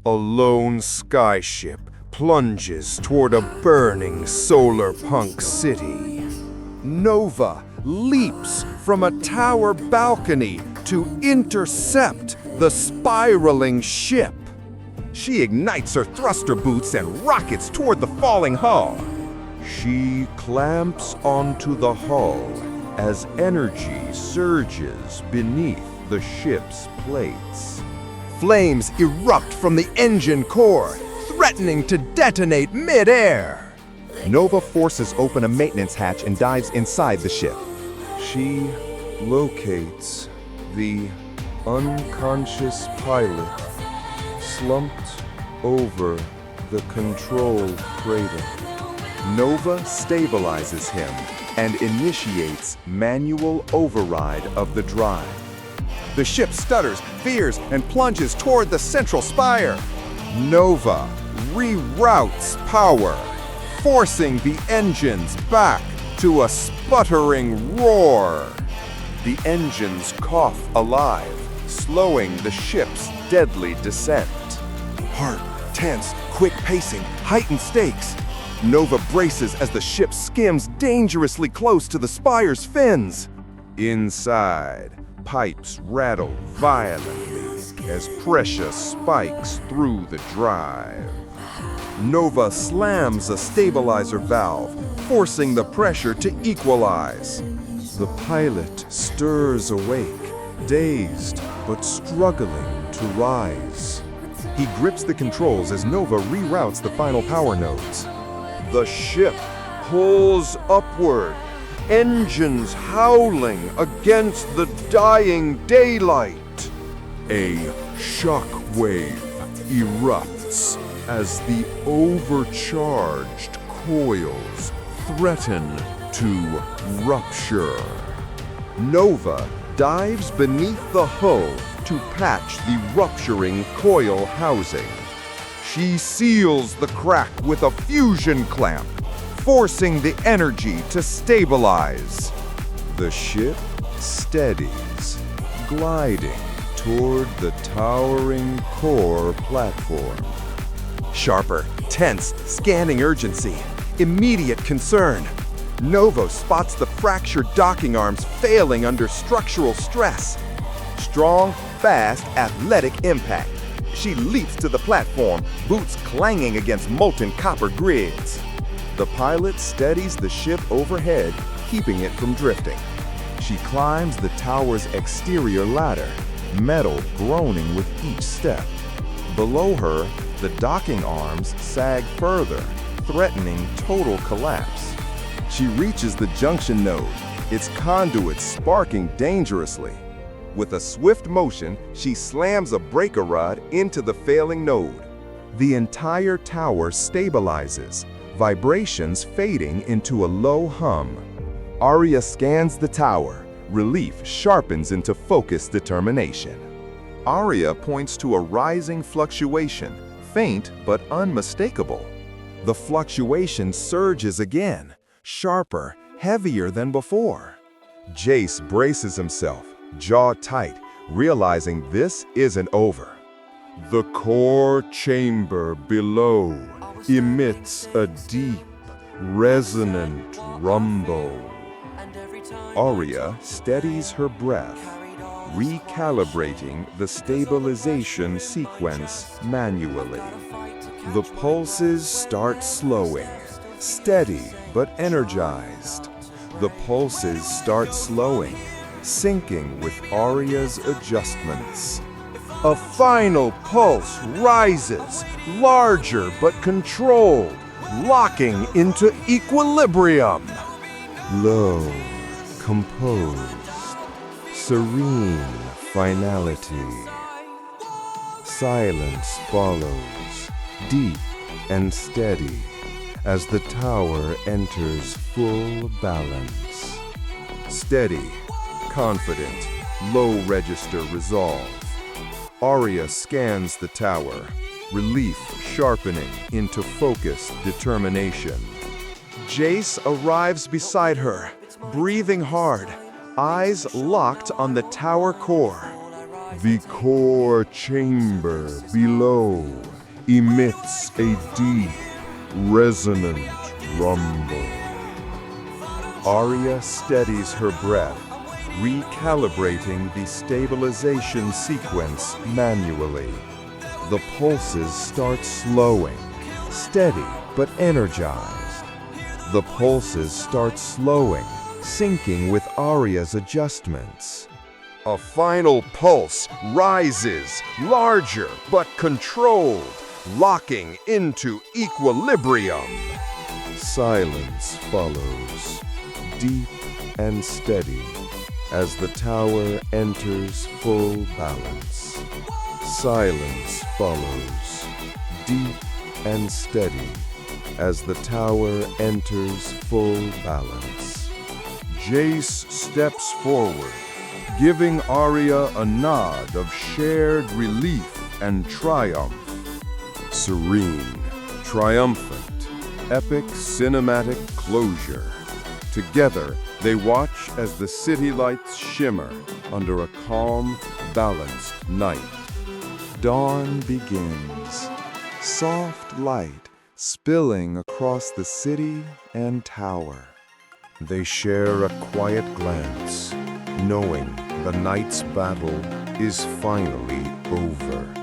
A lone skyship plunges toward a burning solar-punk city. Nova leaps from a tower balcony to intercept the spiraling ship. She ignites her thruster boots and rockets toward the falling hull. She clamps onto the hull as energy surges beneath the ship's plates. Flames erupt from the engine core, threatening to detonate mid-air. Nova forces open a maintenance hatch and dives inside the ship. She locates the unconscious pilot slumped over the control cradle. Nova stabilizes him and initiates manual override of the drive. The ship stutters, veers, and plunges toward the central spire. Nova reroutes power, forcing the engines back to a sputtering roar. The engines cough alive, slowing the ship's deadly descent. Heart tense, quick pacing, heightened stakes. Nova braces as the ship skims dangerously close to the spire's fins. Inside, pipes rattle violently as pressure spikes through the drive. Nova slams a stabilizer valve, forcing the pressure to equalize. The pilot stirs awake, dazed but struggling to rise. He grips the controls as Nova reroutes the final power nodes. The ship pulls upward, engines howling against the dying daylight. A shock wave erupts as the overcharged coils threaten to rupture. Nova dives beneath the hull to patch the rupturing coil housing. She seals the crack with a fusion clamp, forcing the energy to stabilize. The ship steadies, gliding toward the towering core platform. Sharper, tense, scanning urgency, immediate concern. Nova spots the fractured docking arms failing under structural stress. Strong, fast, athletic impact. She leaps to the platform, boots clanging against molten copper grids. The pilot steadies the ship overhead, keeping it from drifting. She climbs the tower's exterior ladder, metal groaning with each step. Below her, the docking arms sag further, threatening total collapse. She reaches the junction node, its conduits sparking dangerously. With a swift motion, she slams a breaker rod into the failing node. The entire tower stabilizes, vibrations fading into a low hum. Aria scans the tower. Relief sharpens into focused determination. Aria points to a rising fluctuation, faint but unmistakable. The fluctuation surges again, sharper, heavier than before. Jace braces himself, jaw tight, realizing this isn't over. The core chamber below emits a deep, resonant rumble. Aria steadies her breath, recalibrating the stabilization sequence manually. The pulses start slowing, steady but energized. The pulses start slowing, syncing with Aria's adjustments. A final pulse rises, larger but controlled, locking into equilibrium. Low, composed, serene finality. Silence follows, deep and steady, as the tower enters full balance. Steady, confident, low register resolve. Aria scans the tower, relief sharpening into focused determination. Jace arrives beside her, breathing hard, eyes locked on the tower core. The core chamber below emits a deep, resonant rumble. Aria steadies her breath, recalibrating the stabilization sequence manually. The pulses start slowing, steady but energized. The pulses start slowing, syncing with Aria's adjustments. A final pulse rises, larger but controlled, locking into equilibrium. Silence follows, deep and steady, as the tower enters full balance. Silence follows, deep and steady, as the tower enters full balance. Jace steps forward, giving Aria a nod of shared relief and triumph. Serene, triumphant, epic cinematic closure. Together, they watch as the city lights shimmer under a calm, balanced night. Dawn begins, soft light spilling across the city and tower. They share a quiet glance, knowing the night's battle is finally over.